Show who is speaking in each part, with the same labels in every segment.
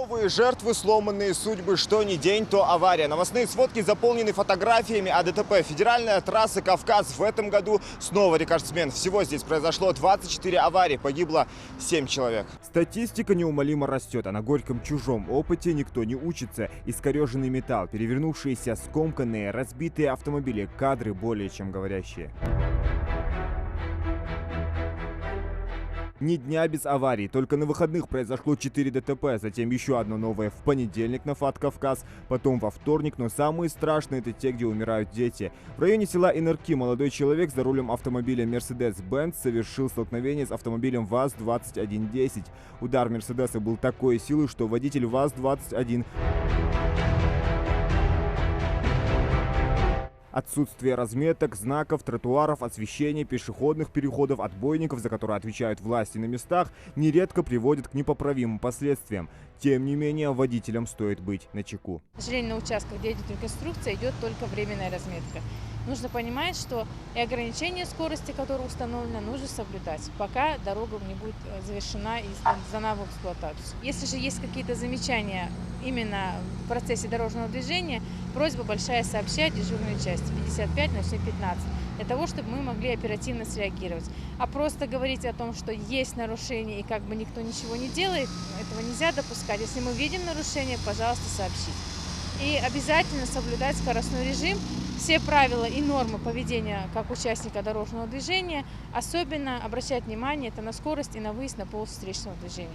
Speaker 1: Новые жертвы, сломанные судьбы, что ни день, то авария. Новостные сводки заполнены фотографиями о ДТП. Федеральная трасса «Кавказ» в этом году снова рекордсмен. Всего здесь произошло 24 аварии, погибло 7 человек. Статистика неумолимо растет, а на горьком чужом опыте никто не учится. Искореженный металл, перевернувшиеся, скомканные, разбитые автомобили, кадры более чем говорящие. Ни дня без аварий. Только на выходных произошло 4 ДТП, затем еще одно новое в понедельник на ФАТ «Кавказ», потом во вторник, но самые страшные это те, где умирают дети. В районе села Инырки молодой человек за рулем автомобиля Mercedes-Benz совершил столкновение с автомобилем ВАЗ-2110. Удар Мерседеса был такой силы, что водитель ВАЗ-21... Отсутствие разметок, знаков, тротуаров, освещения, пешеходных переходов, отбойников, за которые отвечают власти на местах, нередко приводит к непоправимым последствиям. Тем не менее, водителям стоит быть начеку.
Speaker 2: К сожалению, на участках, где идет реконструкция, идет только временная разметка. Нужно понимать, что и ограничение скорости, которое установлено, нужно соблюдать, пока дорога не будет завершена и сдана в эксплуатацию. Если же есть какие-то замечания именно в процессе дорожного движения, просьба большая сообщать дежурной части 55 07 15, для того, чтобы мы могли оперативно среагировать. А просто говорить о том, что есть нарушение и как бы никто ничего не делает, этого нельзя допускать. Если мы видим нарушение, пожалуйста, сообщите. И обязательно соблюдать скоростной режим, все правила и нормы поведения как участника дорожного движения, особенно обращать внимание это на скорость и на выезд на полосу встречного движения.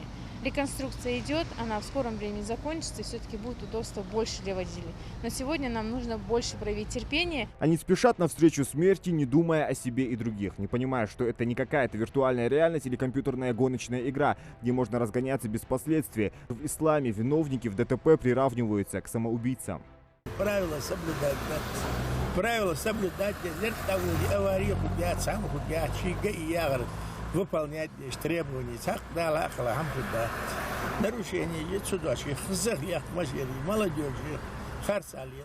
Speaker 2: Реконструкция идет, она в скором времени закончится, и все-таки будет удобства больше для водителей. Но сегодня нам нужно больше проявить терпение.
Speaker 1: Они спешат навстречу смерти, не думая о себе и других, не понимая, что это не какая-то виртуальная реальность или компьютерная гоночная игра, где можно разгоняться без последствий. В исламе виновники в ДТП приравниваются к самоубийцам.
Speaker 3: Правила соблюдать надо. Правила соблюдать, для того, аварии худят, сам худят, чига и ягод. Выполнять требования. Нарушение есть судочки. Захьях машины, молодежи, харсалил.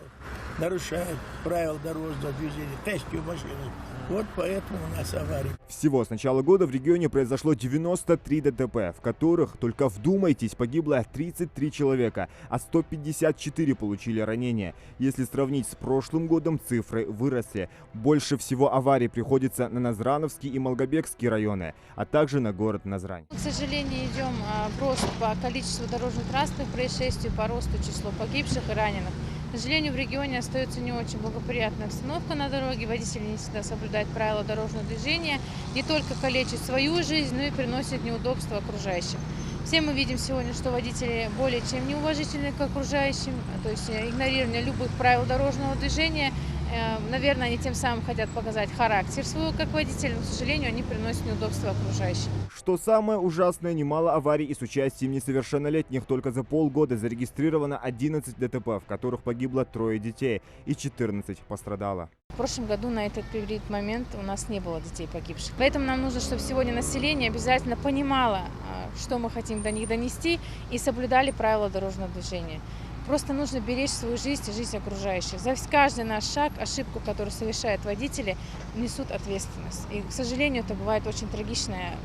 Speaker 3: Нарушают правила дорожного движения, тестью машины. Вот поэтому у нас аварии.
Speaker 1: Всего с начала года в регионе произошло 93 ДТП, в которых, только вдумайтесь, погибло 33 человека, а 154 получили ранения. Если сравнить с прошлым годом, цифры выросли. Больше всего аварий приходится на Назрановский и Малгобекский районы, а также на город Назрань.
Speaker 2: К сожалению, идем в рост по количеству дорожно-транспортных происшествий, по росту числа погибших и раненых. К сожалению, в регионе остается не очень благоприятная обстановка на дороге. Водители не всегда соблюдают правила дорожного движения, не только калечат свою жизнь, но и приносят неудобства окружающим. Все мы видим сегодня, что водители более чем неуважительны к окружающим, то есть игнорирование любых правил дорожного движения. Наверное, они тем самым хотят показать характер своего как водителя, но, к сожалению, они приносят неудобства окружающим.
Speaker 1: Что самое ужасное, немало аварий и с участием несовершеннолетних. Только за полгода зарегистрировано 11 ДТП, в которых погибло 3 детей и 14 пострадало.
Speaker 2: В прошлом году на этот момент у нас не было детей погибших. Поэтому нам нужно, чтобы сегодня население обязательно понимало, что мы хотим до них донести, и соблюдали правила дорожного движения. Просто нужно беречь свою жизнь и жизнь окружающих. За каждый наш шаг, ошибку, которую совершают водители, несут ответственность. И, к сожалению, это бывает очень трагичное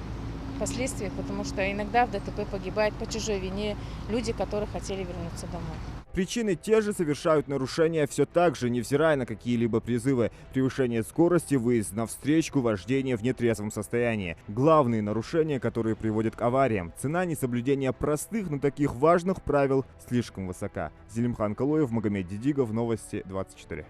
Speaker 2: последствия, потому что иногда в ДТП погибают по чужой вине люди, которые хотели вернуться домой.
Speaker 1: Причины те же, совершают нарушения все так же, невзирая на какие-либо призывы. Превышение скорости, выезд на встречку, вождение в нетрезвом состоянии. Главные нарушения, которые приводят к авариям. Цена несоблюдения простых, но таких важных правил слишком высока. Зелимхан Калоев, Магомед Дидигов, Новости 24.